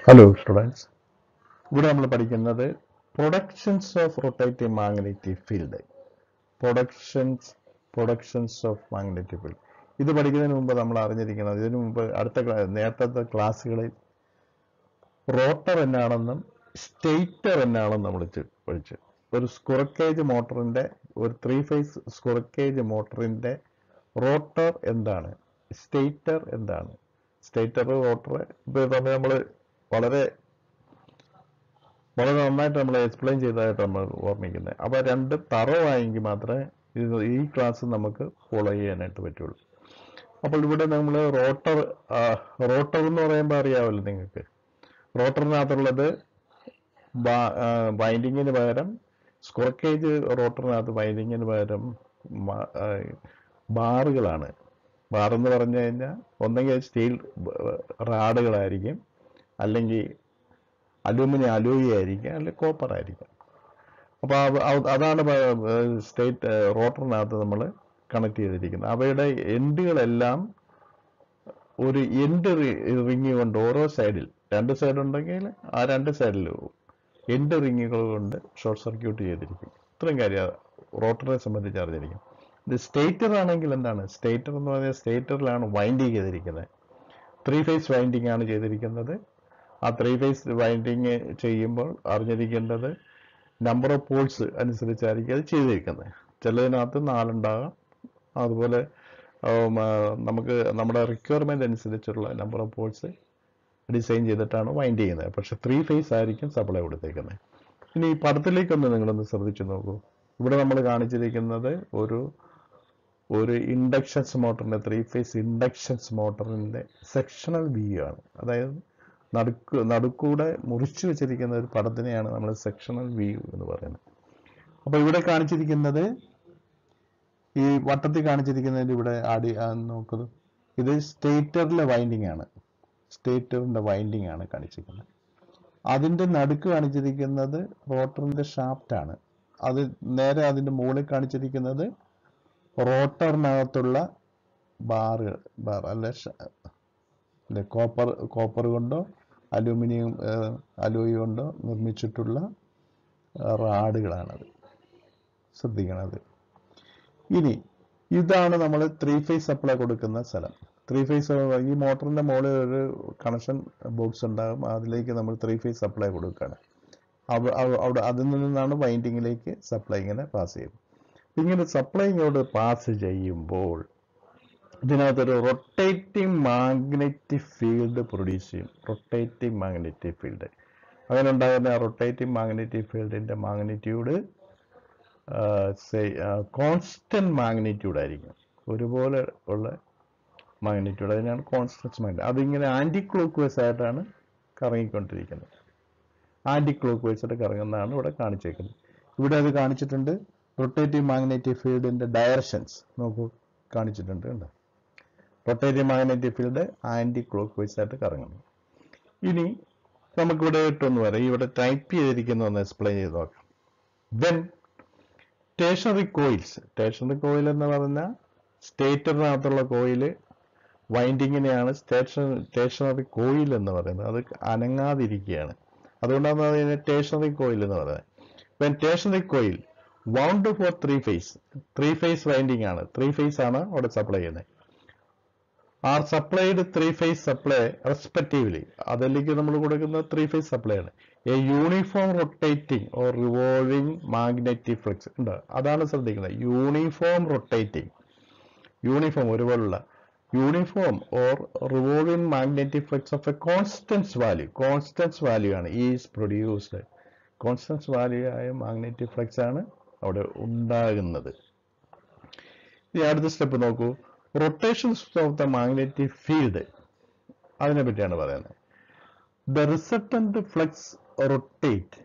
Hello students, ഇവിടെ നമ്മൾ പഠിക്കുന്നത് productions of rotating magnetic field. Productions of magnetic field ഇത് പഠിക്കുന്നതിന് മുമ്പ് നമ്മൾ അറിഞ്ഞിരിക്കുന്നത്, ഇതിനു മുമ്പ് നേരത്തെ ക്ലാസ്സുകളിൽ റോട്ടർ എന്നാണെന്നും സ്റ്റേറ്റർ എന്നാണെന്നും നമ്മൾ പഠിച്ചു. ഒരു സ്ക്വിറക്കേജ് മോട്ടറിന്റെ, ഒരു 3 ഫേസ് സ്ക്വിറക്കേജ് മോട്ടറിന്റെ റോട്ടർ എന്താണ്, സ്റ്റേറ്റർ എന്താണ്, സ്റ്റേറ്റർ റോട്ടർ നമ്മൾ വളരെ നന്നായിട്ട് നമ്മൾ എക്സ്പ്ലെയിൻ ചെയ്തതായിട്ട് നമ്മൾ ഓർമ്മിക്കുന്നത്. അപ്പോൾ രണ്ട് തറവായെങ്കിൽ മാത്രമേ ഈ ക്ലാസ് നമുക്ക് ഫോളോ ചെയ്യാനായിട്ട് പറ്റുള്ളൂ. അപ്പോൾ ഇവിടെ നമ്മൾ റോട്ടർ എന്ന് പറയുമ്പോൾ അറിയാമല്ലോ നിങ്ങൾക്ക്. റോട്ടറിനകത്തുള്ളത് വൈൻഡിങ്ങിന് പകരം, സ്ക്വിറക്കേജ് റോട്ടറിനകത്ത് വൈൻഡിങ്ങിന് പകരം ബാറുകളാണ്. ബാറെന്ന് പറഞ്ഞു കഴിഞ്ഞാൽ ഒന്നെങ്കിൽ സ്റ്റീൽ റാഡുകളായിരിക്കും, അല്ലെങ്കിൽ അലൂമിനിയം അലോയി ആയിരിക്കാം, അല്ലെങ്കിൽ കോപ്പർ ആയിരിക്കാം. അപ്പോൾ അതാണ് റോട്ടറിനകത്ത് നമ്മൾ കണക്ട് ചെയ്തിരിക്കുന്നത്. അവയുടെ എൻഡുകളെല്ലാം ഒരു എൻഡ് റിങ് കൊണ്ട് ഓരോ സൈഡിൽ, 2 സൈഡ് ഉണ്ടെങ്കിൽ ആ 2 സൈഡിലും എൻഡ് റിങ്ങുകൾ കൊണ്ട് ഷോർട്ട് സർക്യൂട്ട് ചെയ്തിരിക്കും. ഇത്രയും കാര്യം റോട്ടറിനെ സംബന്ധിച്ച് അറിഞ്ഞിരിക്കും. ഇത് സ്റ്റേറ്റർ ആണെങ്കിൽ എന്താണ്? സ്റ്റേറ്റർ എന്ന് പറഞ്ഞാൽ സ്റ്റേറ്ററിലാണ് വൈൻഡിങ് ചെയ്തിരിക്കുന്നത്. 3 ഫേസ് വൈൻഡിങ് ആണ് ചെയ്തിരിക്കുന്നത്. ആ 3 ഫേസ് വൈൻഡിങ് ചെയ്യുമ്പോൾ അറിഞ്ഞിരിക്കേണ്ടത് നമ്പർ ഓഫ് പോൾസ് അനുസരിച്ചായിരിക്കും അത് ചെയ്തിരിക്കുന്നത്. ചിലതിനകത്ത് 4 ഉണ്ടാകാം. അതുപോലെ നമുക്ക് നമ്മുടെ റിക്വയർമെന്റ് അനുസരിച്ചുള്ള നമ്പർ ഓഫ് പോൾസ് ഡിസൈൻ ചെയ്തിട്ടാണ് വൈൻഡ് ചെയ്യുന്നത്. പക്ഷെ 3 ഫേസ് ആയിരിക്കും സപ്ലൈ കൊടുത്തേക്കുന്നത്. ഇനി ഈ പടത്തിലേക്കൊന്ന് നിങ്ങളൊന്ന് ശ്രദ്ധിച്ചു നോക്കൂ. ഇവിടെ നമ്മൾ കാണിച്ചിരിക്കുന്നത് ഒരു ഇൻഡക്ഷൻസ് മോട്ടറിന്റെ, 3 ഫേസ് ഇൻഡക്ഷൻസ് മോട്ടറിന്റെ സെക്ഷണൽ വ്യൂ ആണ്. അതായത് നടുക്കൂടെ മുറിച്ചു വെച്ചിരിക്കുന്ന ഒരു പടത്തിനെയാണ് നമ്മൾ സെക്ഷണൽ വ്യൂ എന്ന് പറയുന്നത്. അപ്പൊ ഇവിടെ കാണിച്ചിരിക്കുന്നത്, ഈ വട്ടത്തിൽ കാണിച്ചിരിക്കുന്നതിൽ ഇവിടെ നോക്കുന്നത്, ഇത് സ്റ്റേറ്ററിലെ വൈൻഡിങ് ആണ്. സ്റ്റേറ്ററിന്റെ വൈൻഡിങ് ആണ് കാണിച്ചിരിക്കുന്നത്. അതിന്റെ നടുക്ക് കാണിച്ചിരിക്കുന്നത് റോട്ടറിന്റെ ഷാഫ്റ്റ് ആണ്. അത് നേരെ അതിന്റെ മുകളിൽ കാണിച്ചിരിക്കുന്നത് റോട്ടറിനകത്തുള്ള ബാർ അല്ലെ കോപ്പർ കൊണ്ടോ അലൂമിനിയം അലോയി കൊണ്ടോ നിർമ്മിച്ചിട്ടുള്ള റാഡുകളാണത്. ശ്രദ്ധിക്കണത്. ഇനി ഇതാണ് നമ്മൾ 3 ഫേസ് സപ്ലൈ കൊടുക്കുന്ന സ്ഥലം. 3 ഫേസ്, ഈ മോട്ടറിന്റെ മുകളിൽ ഒരു കണക്ഷൻ ബോക്സ് ഉണ്ടാകും. അതിലേക്ക് നമ്മൾ 3 ഫേസ് സപ്ലൈ കൊടുക്കുകയാണ്. അവിടെ അതിൽ നിന്നാണ് വൈൻഡിങ്ങിലേക്ക് സപ്ലൈ ഇങ്ങനെ പാസ് ചെയ്യും. ഇങ്ങനെ സപ്ലൈ ഇങ്ങോട്ട് പാസ് ചെയ്യുമ്പോൾ ഇതിനകത്തൊരു റൊട്ടേറ്റിംഗ് മാഗ്നറ്റിക് ഫീൽഡ് പ്രൊഡ്യൂസ് ചെയ്യും. റൊട്ടേറ്റിംഗ് മാഗ്നറ്റിക് ഫീൽഡ്, അങ്ങനെ ഉണ്ടാകുന്ന റൊട്ടേറ്റിംഗ് മാഗ്നറ്റിക് ഫീൽഡിന്റെ മാഗ്നിറ്റ്യൂഡ് കോൺസ്റ്റന്റ് മാഗ്നിറ്റ്യൂഡ് ആയിരിക്കും. ഒരുപോലെ ഉള്ള മാഗ്നിറ്റ്യൂഡ്, അതിനാണ് കോൺസ്റ്റന്റ് മാഗ്നിറ്റ്യൂഡ്. അതിങ്ങനെ ആന്റി ക്ലോക്ക് വൈസ് ആയിട്ടാണ് കറങ്ങിക്കൊണ്ടിരിക്കുന്നത്. ആന്റി ക്ലോക്ക് വൈസ് ആയിട്ട് കറങ്ങുന്നതാണ് ഇവിടെ കാണിച്ചേക്കുന്നത്. ഇവിടെ അത് കാണിച്ചിട്ടുണ്ട്. റൊട്ടേറ്റിംഗ് മാഗ്നറ്റിക് ഫീൽഡിന്റെ ഡയറക്ഷൻസ് നോക്കൂ, കാണിച്ചിട്ടുണ്ട്. Rotating magnetic field anticlockwise ആയിട്ട് കറങ്ങുന്നു. ഇനി നമുക്കിവിടെ ഇട്ടൊന്ന് വരാം. ഇവിടെ ടൈപ്പ് ചെയ്തിരിക്കുന്ന ഒന്ന് എക്സ്പ്ലെയിൻ ചെയ്ത് നോക്കാം. ദെൻ സ്റ്റേഷനറി കോയിൽ എന്ന് പറഞ്ഞാൽ സ്റ്റേറ്ററിനകത്തുള്ള കോയില് വൈൻഡിങ്ങിനെയാണ് സ്റ്റേഷനറി കോയിൽ എന്ന് പറയുന്നത്. അത് അനങ്ങാതിരിക്കുകയാണ്. അതുകൊണ്ടാണ് അതിനെ സ്റ്റേഷനറി കോയിൽ എന്ന് പറയുന്നത്. Stationary coil wound for 3 phase winding ആണ്. 3 ഫേസ് ആണ് അവിടെ സപ്ലൈ ചെയ്യുന്നത്. Are supplied 3 phase supply respectively. അതിലേക്ക് നമ്മൾ കൊടുക്കുന്ന 3 ഫേസ് സപ്ലൈ ആണ്. A uniform rotating or revolving magnetic flux ഉണ്ട്. അതാണ് ശ്രദ്ധിക്കുന്നത്. യൂണിഫോം റൊട്ടേറ്റിംഗ്, യൂണിഫോം ഒരുപോലുള്ള uniform or revolving magnetic flux of a constants value ആണ് ഈസ് പ്രൊഡ്യൂസ്ഡ്. കോൺസ്റ്റൻസ് വാല്യൂ ആയ മാഗ്നറ്റിക് ഫ്ലക്സ് ആണ് അവിടെ ഉണ്ടാകുന്നത്. ഈ അടുത്ത സ്റ്റെപ്പ് നോക്കൂ. Rotations of the magnetic field, അതിനെ പറ്റിയാണ് പറയുന്നത്. The resultant flux rotate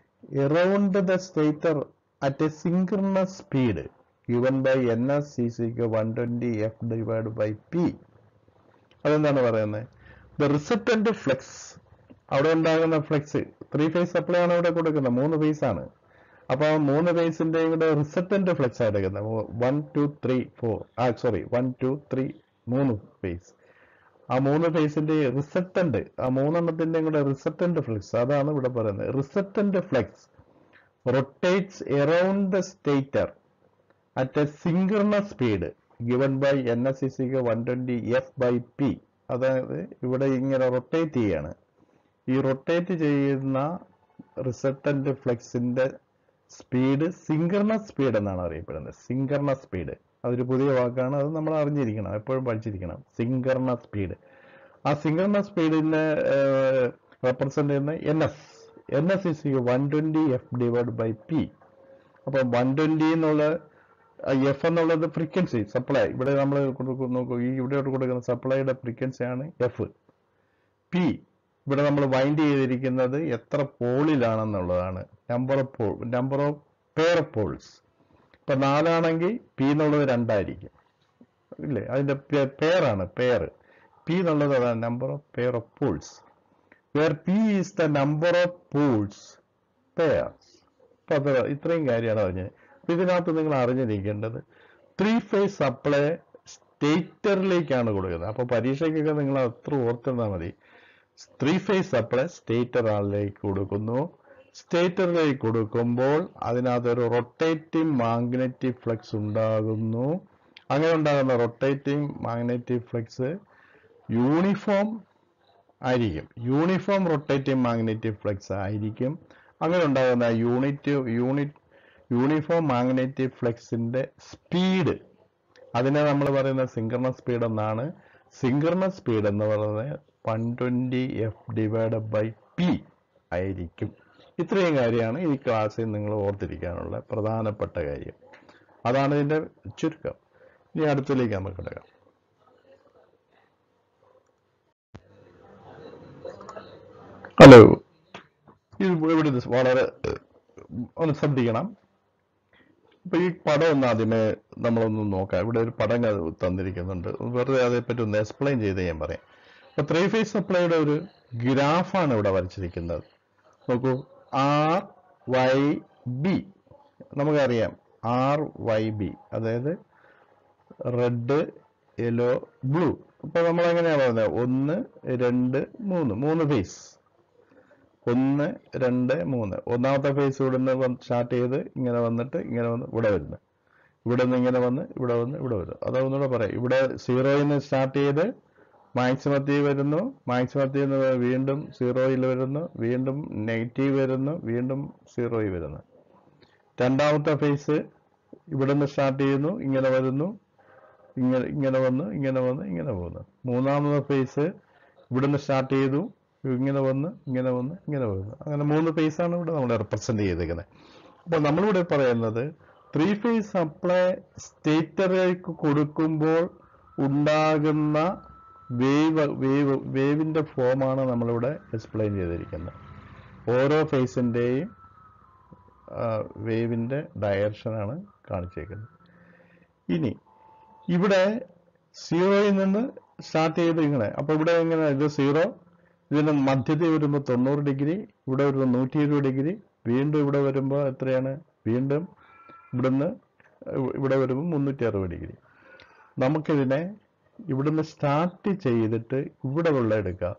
around the stator at A synchronous speed given by ns is equal 120 f divided by p. അതെന്താണ് പറയുന്നത്? ദ റിസൾട്ടന്റ് ഫ്ലക്സ്, അവിടെ ഉണ്ടാകുന്ന ഫ്ലക്സ്, 3 ഫേസ് സപ്ലൈ ആണ് ഇവിടെ കൊടുക്കുന്നത്. 3 ഫേസ് ആണ്. അപ്പൊ 3 ഫേസിന്റെയും കൂടെ റിസൾട്ടന്റ് ഫ്ലക്സ് ആണ് എടുക്കുന്നത്. 1 2 3 4 3 ഫേസ്. ആ 3 ഫേസിന്റെ റിസൾട്ടന്റ്, ആ 3 കൂടെ റിസൾട്ടന്റ് ഫ്ലക്സ്, അതാണ് ഇവിടെ പറയുന്നത്. Resultant flux rotates around the stator at a synchronous speed given by NS = 120 F/P. അതായത് ഇവിടെ ഇങ്ങനെ റൊട്ടേറ്റ് ചെയ്യാണ്. ഈ റൊട്ടേറ്റ് ചെയ്യുന്ന റിസൾട്ടന്റ് ഫ്ലക്സിന്റെ സ്പീഡ് സിങ്ക്രണസ് സ്പീഡ് എന്നാണ് അറിയപ്പെടുന്നത്. സിങ്ക്രണസ് സ്പീഡ് അതൊരു പുതിയ വാക്കാണ്, അത് നമ്മൾ അറിഞ്ഞിരിക്കണം, എപ്പോഴും പഠിച്ചിരിക്കണം. Synchronous speed. ആ സിങ്ക്രണസ് സ്പീഡിനെ റെപ്രസെന്റ് ചെയ്യുന്ന NS = 120 F/P. അപ്പൊ 120 എന്നുള്ള എഫ് എന്നുള്ളത് ഫ്രീക്വൻസി സപ്ലൈ. ഇവിടെ നമ്മൾ നോക്കൂ, ഈ ഇവിടെയോട്ട് കൊടുക്കുന്ന സപ്ലൈയുടെ ഫ്രീക്വൻസിയാണ് എഫ്. പി ഇവിടെ നമ്മൾ വൈൻഡ് ചെയ്തിരിക്കുന്നത് എത്ര പോളിലാണെന്നുള്ളതാണ്. Number of pair of poles. ഇപ്പൊ 4 ആണെങ്കിൽ പി എന്നുള്ളത് 2 ആയിരിക്കും, ഇല്ലേ? അതിന്റെ പെയറാണ് പെയർ. പി എന്നുള്ളത് അതാണ് number of pair of poles, where P is the number of poles pairs. അപ്പൊ അത് ഇത്രയും കാര്യമാണ് അറിഞ്ഞത്. അപ്പൊ ഇതിനകത്ത് നിങ്ങൾ അറിഞ്ഞിരിക്കേണ്ടത് 3 ഫേസ് സപ്ലൈ സ്റ്റേറ്ററിലേക്കാണ് കൊടുക്കുന്നത്. അപ്പൊ പരീക്ഷയ്ക്കൊക്കെ നിങ്ങൾ അത്ര ഓർത്തിരുന്നാൽ മതി. 3 ഫേസ് സപ്ലൈ സ്റ്റേറ്ററിലേക്ക് കൊടുക്കുന്നു. സ്റ്റേറ്ററിലേക്ക് കൊടുക്കുമ്പോൾ അതിനകത്തൊരു റൊട്ടേറ്റിംഗ് മാഗ്നറ്റിക് ഫ്ലക്സ് ഉണ്ടാകുന്നു. അങ്ങനെ ഉണ്ടാകുന്ന റൊട്ടേറ്റിംഗ് മാഗ്നറ്റിക് ഫ്ലക്സ് യൂണിഫോം ആയിരിക്കും. യൂണിഫോം റൊട്ടേറ്റിംഗ് മാഗ്നറ്റിക് ഫ്ലക്സ് ആയിരിക്കും. അങ്ങനെ ഉണ്ടാകുന്ന യൂണിഫോം മാഗ്നറ്റിക് ഫ്ലക്സിന്റെ സ്പീഡ്, അതിനെ നമ്മൾ പറയുന്ന സിങ്ക്രണസ് സ്പീഡ് എന്നാണ്. സിങ്ക്രണസ് സ്പീഡ് എന്ന് പറയുന്നത് 120 F/P ആയിരിക്കും. ഇത്രയും കാര്യമാണ് ഈ ക്ലാസ്സിൽ നിങ്ങൾ ഓർത്തിരിക്കാനുള്ള പ്രധാനപ്പെട്ട കാര്യം. അതാണ് ഇതിന്റെ ചുരുക്കം. ഇനി അടുത്തിലേക്ക് നമുക്ക് കിടക്കാം. ഹലോ, ഇവിടെ വളരെ ഒന്ന് ശ്രദ്ധിക്കണം. അപ്പൊ ഈ പടം ഒന്ന് ആദ്യമേ നമ്മളൊന്ന് നോക്കാം. ഇവിടെ ഒരു പടം തന്നിരിക്കുന്നുണ്ട്, വെറുതെ അതേപ്പറ്റി ഒന്ന് എക്സ്പ്ലെയിൻ ചെയ്ത് ഞാൻ പറയാം. അപ്പൊ 3 ഫേസ് സപ്ലൈയുടെ ഒരു ഗ്രാഫാണ് ഇവിടെ വരച്ചിരിക്കുന്നത്. നോക്കൂ, RYB നമുക്കറിയാം. RYB അതായത് റെഡ്, യെല്ലോ, ബ്ലൂ. അപ്പൊ നമ്മൾ എങ്ങനെയാ പറയുന്നത്? 1 2 3 3 ഫേസ്. 1 2 3. ഒന്നാമത്തെ ഫേസ് ഇവിടെ നിന്ന് സ്റ്റാർട്ട് ചെയ്ത് ഇങ്ങനെ വന്നിട്ട് ഇങ്ങനെ വന്ന് ഇവിടെ വരുന്നു. ഇവിടെ നിന്ന് ഇങ്ങനെ വന്ന് ഇവിടെ വന്ന് ഇവിടെ വരുന്നു. അതൊന്നുകൂടെ പറയാം. ഇവിടെ 0യിൽ നിന്ന് സ്റ്റാർട്ട് ചെയ്ത് മാക്സിമത്തിൽ വരുന്നു. മാക്സിമത്തിൽ നിന്ന് വീണ്ടും 0യിൽ വരുന്നു, വീണ്ടും നെഗറ്റീവ് വരുന്നു, വീണ്ടും 0യിൽ വരുന്നു. രണ്ടാമത്തെ ഫേസ് ഇവിടെ നിന്ന് സ്റ്റാർട്ട് ചെയ്യുന്നു, ഇങ്ങനെ വരുന്നു, ഇങ്ങനെ വന്ന് ഇങ്ങനെ വന്ന് ഇങ്ങനെ പോകുന്നു. മൂന്നാമത്തെ ഫേസ് ഇവിടെ നിന്ന് സ്റ്റാർട്ട് ചെയ്തു, ഇങ്ങനെ വന്ന് ഇങ്ങനെ വന്ന് ഇങ്ങനെ വരുന്നു. അങ്ങനെ 3 ഫേസാണ് ഇവിടെ നമ്മൾ റെപ്രസെന്റ് ചെയ്തിരിക്കുന്നത്. അപ്പോൾ നമ്മളിവിടെ പറയുന്നത് 3 ഫേസ് സപ്ലൈ സ്റ്റേറ്ററിലേക്ക് കൊടുക്കുമ്പോൾ ഉണ്ടാകുന്ന വേവിന്റെ ഫോമാണ് നമ്മളിവിടെ എക്സ്പ്ലെയിൻ ചെയ്തിരിക്കുന്നത്. ഓരോ ഫേസിന്റെയും വേവിന്റെ ഡയറക്ഷനാണ് കാണിച്ചേക്കുന്നത്. ഇനി ഇവിടെ 0യിൽ നിന്ന് സ്റ്റാർട്ട് ചെയ്ത് ഇങ്ങനെ, അപ്പൊ ഇവിടെ എങ്ങനെ? ഇത് 0, ഇതിന് മധ്യത്തിൽ വരുമ്പോൾ 90 ഡിഗ്രി, ഇവിടെ വരുമ്പോൾ 120 ഡിഗ്രി, വീണ്ടും ഇവിടെ വരുമ്പോൾ എത്രയാണ്? വീണ്ടും ഇവിടുന്ന് ഇവിടെ വരുമ്പോൾ 360 ഡിഗ്രി. നമുക്കിതിനെ ഇവിടുന്ന് സ്റ്റാർട്ട് ചെയ്തിട്ട് ഇവിടെ ഉള്ള എടുക്കാം.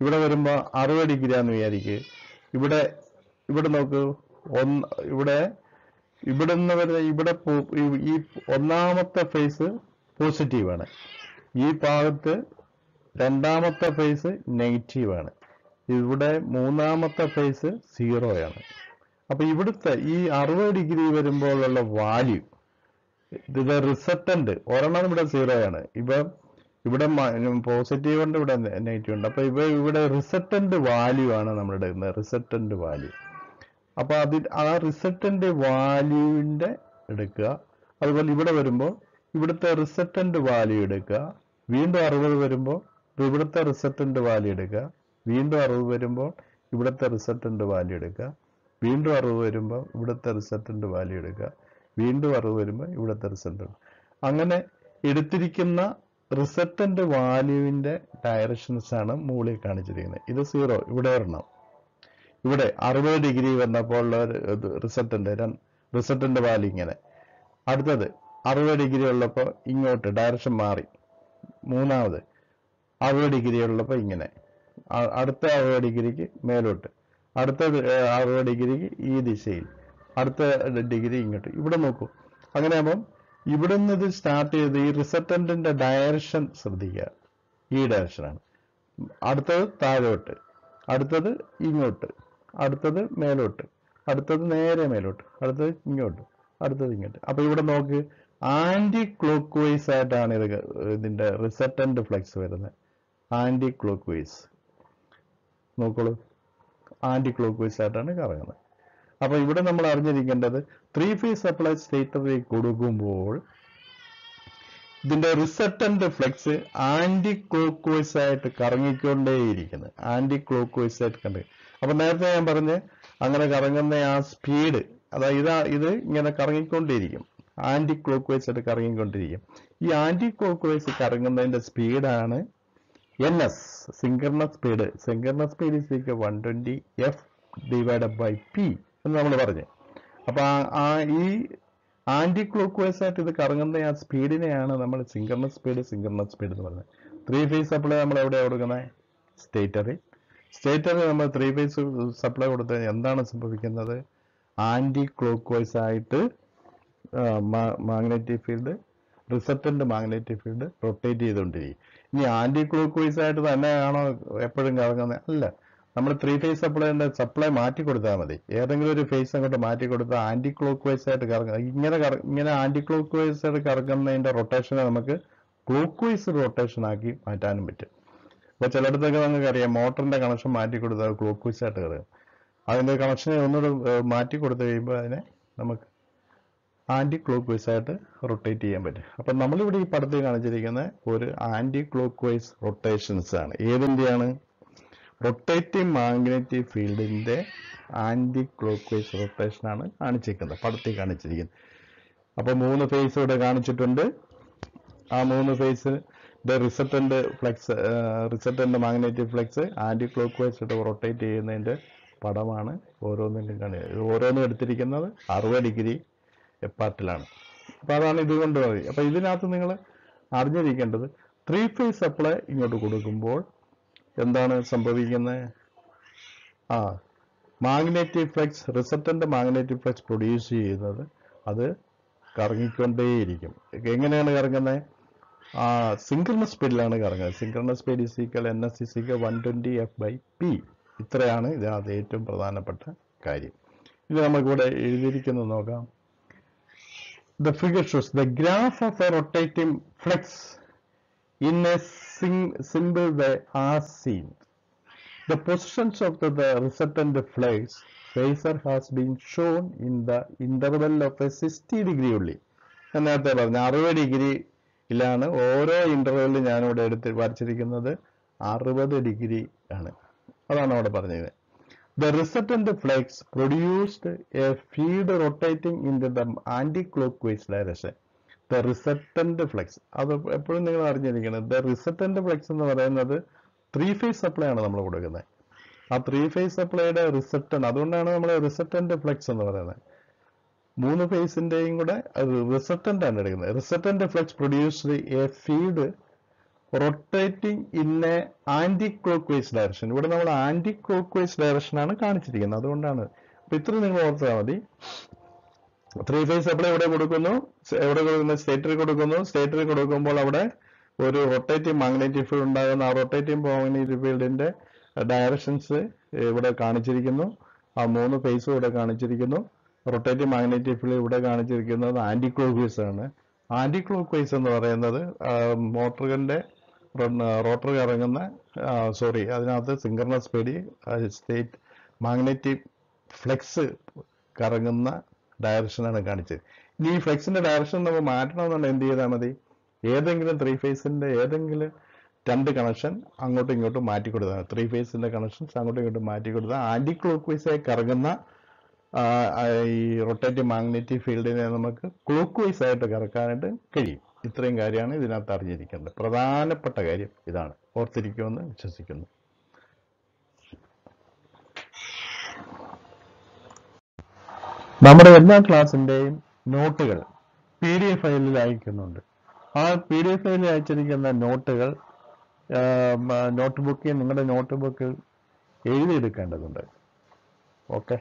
ഇവിടെ വരുമ്പോൾ 60 ഡിഗ്രിയാന്ന് വിചാരിക്കുക. ഇവിടെ നോക്കൂ, ഇവിടുന്ന് വരുന്ന ഈ ഒന്നാമത്തെ ഫേസ് പോസിറ്റീവാണ്. ഈ ഭാഗത്ത് രണ്ടാമത്തെ ഫേസ് നെഗറ്റീവാണ്. ഇവിടെ മൂന്നാമത്തെ ഫേസ് 0ആണ്. അപ്പൊ ഇവിടുത്തെ ഈ 60 ഡിഗ്രി വരുമ്പോഴുള്ള വാല്യൂ, ഇത് റിസൾട്ടന്റ് ഒരെണ്ണം ഇവിടെ 0ആണ്. ഇവിടെ പോസിറ്റീവ് ഉണ്ട്, ഇവിടെ നെഗറ്റീവ് ഉണ്ട്. അപ്പൊ ഇവിടെ റിസൾട്ടന്റ് വാല്യൂ ആണ് നമ്മൾ എടുക്കുന്നത്, റിസൾട്ടന്റ് വാല്യൂ. അപ്പൊ ആ റിസൾട്ടന്റ് വാല്യൂവിന്റെ എടുക്കുക. അതുപോലെ ഇവിടെ വരുമ്പോൾ ഇവിടുത്തെ റിസൾട്ടന്റ് വാല്യൂ എടുക്കുക. വീണ്ടും 60 വരുമ്പോൾ ഇവിടുത്തെ റിസൾട്ടന്റ് വാല്യൂ എടുക്കുക. വീണ്ടും 60 വരുമ്പോൾ ഇവിടുത്തെ റിസൾട്ടന്റ് വാല്യൂ എടുക്കുക. വീണ്ടും 60 വരുമ്പോൾ ഇവിടുത്തെ റിസൾട്ടന്റ് വാല്യൂ എടുക്കുക. വീണ്ടും 60 വരുമ്പോൾ ഇവിടുത്തെ റിസൾട്ടന്റ്. അങ്ങനെ എടുത്തിരിക്കുന്ന റിസൾട്ടന്റ് വാല്യൂവിന്റെ ഡയറക്ഷൻസ് ആണ് മുകളിൽ കാണിച്ചിരിക്കുന്നത്. ഇത് 0, ഇവിടെ വരണം. ഇവിടെ 60 ഡിഗ്രി വന്നപ്പോൾ റിസൾട്ടന്റ് വാല്യൂ ഇങ്ങനെ. അടുത്തത് 60 ഡിഗ്രി ഉള്ളപ്പോൾ ഇങ്ങോട്ട് ഡയറക്ഷൻ മാറി. മൂന്നാമത് 60 ഡിഗ്രി ഉള്ളപ്പോൾ ഇങ്ങനെ, അടുത്ത 60 ഡിഗ്രിക്ക് മേലോട്ട്, അടുത്ത 60 ഡിഗ്രിക്ക് ഈ ദിശയിൽ, അടുത്ത ഡിഗ്രി ഇങ്ങോട്ട്. ഇവിടെ നോക്കൂ. അങ്ങനെയാകുമ്പം ഇവിടെ നിന്ന് ഇത് സ്റ്റാർട്ട് ചെയ്ത് ഈ റിസൾട്ടന്റിന്റെ ഡയറക്ഷൻ ശ്രദ്ധിക്കുക. ഈ ഡയറക്ഷനാണ്. അടുത്തത് താഴോട്ട്, അടുത്തത് ഇങ്ങോട്ട്, അടുത്തത് മേലോട്ട്, അടുത്തത് നേരെ മേലോട്ട്, അടുത്തത് ഇങ്ങോട്ട്, അടുത്തത് ഇങ്ങോട്ട്. അപ്പൊ ഇവിടെ നോക്ക്, ആന്റി ക്ലോക്ക് വൈസ് ആയിട്ടാണ് ഇതിന്റെ റിസൾട്ടന്റ് ഫ്ലക്സ് വരുന്നത്. ആന്റി ക്ലോക്ക് വൈസ് നോക്കോളൂ, ആന്റി ക്ലോക്ക് വൈസ് ആയിട്ടാണ് കറങ്ങുന്നത്. അപ്പൊ ഇവിടെ നമ്മൾ അറിഞ്ഞിരിക്കേണ്ടത് 3 ഫേസ് സപ്ലൈ സ്റ്റേറ്ററിലേക്ക് കൊടുക്കുമ്പോൾ ഇതിന്റെ resultant flux anticlockwise ആയിട്ട് കറങ്ങിക്കൊണ്ടേയിരിക്കുന്നത്. ആന്റി ക്ലോക്ക് വൈസ് ആയിട്ട് കണ്ടു. അപ്പൊ നേരത്തെ ഞാൻ പറഞ്ഞ് അങ്ങനെ കറങ്ങുന്ന ആ സ്പീഡ്, അതായത് ഇത് ഇങ്ങനെ കറങ്ങിക്കൊണ്ടിരിക്കും, ആന്റി ക്ലോക്ക് വൈസ് ആയിട്ട് കറങ്ങിക്കൊണ്ടിരിക്കും. ഈ ആന്റി ക്ലോക്ക് വൈസ് കറങ്ങുന്നതിന്റെ സ്പീഡാണ് NS, synchronous speed. Synchronous speed is equal 120 F/P എന്ന് നമ്മൾ പറഞ്ഞു. അപ്പൊ ഈ ആന്റി ക്ലോക്ക് വൈസ് ആയിട്ട് ഇത് കറങ്ങുന്ന ആ സ്പീഡിനെയാണ് നമ്മൾ സിങ്കർണസ് സ്പീഡ് എന്ന് പറയുന്നത്. 3 ഫേസ് സപ്ലൈ നമ്മൾ എവിടെയാണ് കൊടുക്കുന്നത്? സ്റ്റേറ്ററിൽ നമ്മൾ 3 ഫേസ് സപ്ലൈ കൊടുത്താൽ എന്താണ് സംഭവിക്കുന്നത്? ആന്റി ക്ലോക്ക് വൈസ് ആയിട്ട് magnetic field, resultant magnetic field rotate ചെയ്തുകൊണ്ടിരിക്കും. ഇനി ആന്റി ക്ലോക്ക് വൈസ് ആയിട്ട് തന്നെയാണോ എപ്പോഴും കറങ്ങുന്നത്? അല്ല. നമ്മൾ 3 ഫേസ് സപ്ലൈ മാറ്റി കൊടുത്താൽ മതി. ഏതെങ്കിലും ഒരു ഫേസ് അങ്ങോട്ട് മാറ്റി കൊടുത്താൽ ആന്റി ക്ലോക്ക് വൈസ് ആയിട്ട് കറങ്ങുക. ഇങ്ങനെ ആന്റി ക്ലോക്ക് വൈസ് ആയിട്ട് കറങ്ങുന്നതിന്റെ റൊട്ടേഷനെ നമുക്ക് ക്ലോക്ക് വൈസ് റൊട്ടേഷൻ ആക്കി മാറ്റാനും പറ്റും. അപ്പൊ ചിലയിടത്തൊക്കെ നമുക്ക് അറിയാം, മോട്ടറിന്റെ കണക്ഷൻ മാറ്റി കൊടുത്താൽ ക്ലോക്ക് വൈസ് ആയിട്ട് കറങ്ങും. അതിന്റെ കണക്ഷനെ ഒന്നുകൂടെ മാറ്റി കൊടുത്തു കഴിയുമ്പോൾ അതിനെ നമുക്ക് ആന്റി ക്ലോക്ക് വൈസ് ആയിട്ട് റൊട്ടേറ്റ് ചെയ്യാൻ പറ്റും. അപ്പൊ നമ്മളിവിടെ ഈ പടത്തിൽ കാണിച്ചിരിക്കുന്ന ഒരു ആന്റി ക്ലോക്ക് വൈസ് റൊട്ടേഷൻസ് ആണ്. ഏതിന്റെയാണ്? റൊട്ടേറ്റിംഗ് മാഗ്നറ്റിക് ഫീൽഡിന്റെ ആന്റി ക്ലോക്ക് വൈസ് റൊട്ടേഷൻ ആണ് കാണിച്ചിരിക്കുന്നത്, പടത്തിൽ കാണിച്ചിരിക്കുന്നത്. അപ്പൊ 3 ഫേസ് ഇവിടെ കാണിച്ചിട്ടുണ്ട്. ആ 3 phase resultant magnetic flux anticlockwise ആയിട്ട് റൊട്ടേറ്റ് ചെയ്യുന്നതിന്റെ പടമാണ് ഓരോന്നും എടുത്തിരിക്കുന്നത് 60 ഡിഗ്രി എപ്പാർട്ടിലാണ്. അപ്പൊ അതാണ് ഇതുകൊണ്ട് മതി. അപ്പൊ ഇതിനകത്ത് നിങ്ങൾ അറിഞ്ഞിരിക്കേണ്ടത് 3 ഫേസ് സപ്ലൈ ഇങ്ങോട്ട് കൊടുക്കുമ്പോൾ എന്താണ് സംഭവിക്കുന്നത്? Magnetic flux, resultant magnetic flux produce ചെയ്യുന്നത് അത് കറങ്ങിക്കൊണ്ടേയിരിക്കും. എങ്ങനെയാണ് കറങ്ങുന്നത്? സിങ്ക്രണസ് സ്പീഡിലാണ് കറങ്ങുന്നത്. Synchronous speed is equal NS is equal 120 F/P. ഇത്രയാണ് ഇതിനകത്ത് ഏറ്റവും പ്രധാനപ്പെട്ട കാര്യം. ഇത് നമുക്കിവിടെ എഴുതിയിരിക്കുന്നത് നോക്കാം. The figure shows the graph of a rotating flux in a simple way are seen. The positions of the resultant flux phasor has been shown in the interval of a 60 degree only. ഞാൻ നേരത്തെ പറഞ്ഞു 60 ഡിഗ്രിയിലാണ് ഓരോ ഇന്റർവെല്ലിൽ ഞാനിവിടെ വരച്ചിരിക്കുന്നത് 60 degree ആണ്. അതാണ് അവിടെ പറഞ്ഞത്. The resultant flux produced a field rotating into the anti-clockwise direction. The resultant flux, അത് എപ്പോഴും നിങ്ങൾ അറിഞ്ഞിരിക്കണം. The resultant flux എന്ന് പറയുന്നത് 3 ഫേസ് സപ്ലൈ ആണ് നമ്മൾ കൊടുക്കുന്നത്. ആ 3 ഫേസ് സപ്ലൈയുടെ റിസൾട്ടന്റ്, അതുകൊണ്ടാണ് നമ്മൾ റിസൾട്ടന്റ് ഫ്ലക്സ് എന്ന് പറയുന്നത്. 3 ഫേസിന്റെയും കൂടെ റിസൾട്ടന്റ് ആണ് എടുക്കുന്നത്. Resultant flux produced a field rotating in a anticlockwise direction. ഇവിടെ നമ്മൾ ആന്റി ക്ലോക്ക് വൈസ് ഡയറക്ഷൻ ആണ് കാണിച്ചിരിക്കുന്നത്. അതുകൊണ്ടാണ്. അപ്പൊ ഇത്ര നിങ്ങൾ ഓർത്താൽ മതി. 3 ഫേസ് സപ്ലൈ എവിടെ കൊടുക്കുന്നു? സ്റ്റേറ്ററിൽ കൊടുക്കുന്നു. സ്റ്റേറ്ററിൽ കൊടുക്കുമ്പോൾ അവിടെ ഒരു റൊട്ടേറ്റിംഗ് മാഗ്നറ്റിക് ഫീൽഡ് ഉണ്ടാകുന്ന ആ റൊട്ടേറ്റിംഗ് മാഗ്നറ്റിക് ഫീൽഡിന്റെ ഡയറക്ഷൻസ് ഇവിടെ കാണിച്ചിരിക്കുന്നു. ആ 3 ഫേസും ഇവിടെ കാണിച്ചിരിക്കുന്നു. റൊട്ടേറ്റിംഗ് മാഗ്നറ്റിക് ഫീൽഡ് ഇവിടെ കാണിച്ചിരിക്കുന്നത് ആന്റി ക്ലോക്ക് വൈസ് ആണ്. ആന്റി ക്ലോക്ക് വൈസ് എന്ന് പറയുന്നത് മോട്ടറിന്റെ റോട്ടർ കറങ്ങുന്ന അതിനകത്ത് synchronous speed state magnetic flux കറങ്ങുന്ന ഡയറക്ഷനാണ് കാണിച്ചത്. ഇനി ഈ ഫ്ലക്സിന്റെ ഡയറക്ഷൻ നമ്മൾ മാറ്റണമെന്നുണ്ടെങ്കിൽ എന്ത് ചെയ്താൽ മതി? ഏതെങ്കിലും 3 ഫേസിന്റെ ഏതെങ്കിലും 2 കണക്ഷൻ അങ്ങോട്ടും ഇങ്ങോട്ടും മാറ്റി കൊടുത്താൽ, 3 ഫേസിന്റെ കണക്ഷൻസ് അങ്ങോട്ടും ഇങ്ങോട്ടും മാറ്റി കൊടുത്താൽ ആന്റി ക്ലോക്ക് വൈസ് ആയി കറങ്ങുന്ന ഈ റൊട്ടേറ്റിംഗ് മാഗ്നറ്റിക് ഫീൽഡിനെ നമുക്ക് ക്ലോക്ക് വൈസ് ആയിട്ട് കറക്കാനായിട്ട് കഴിയും. ഇത്രയും കാര്യമാണ് ഇതിനകത്ത് അറിഞ്ഞിരിക്കേണ്ടത്. പ്രധാനപ്പെട്ട കാര്യം ഇതാണ്. ഓർത്തിരിക്കുമെന്ന് വിശ്വസിക്കുന്നു. നമ്മുടെ എല്ലാ ക്ലാസ്സിന്റെയും നോട്ടുകൾ PDF ഫയലിൽ അയക്കുന്നുണ്ട്. ആ PDF ഫയലിൽ അയച്ചിരിക്കുന്ന നോട്ടുകൾ നിങ്ങളുടെ നോട്ട് ബുക്കിൽ എഴുതിയെടുക്കേണ്ടതുണ്ട്. Okay,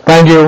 thank you.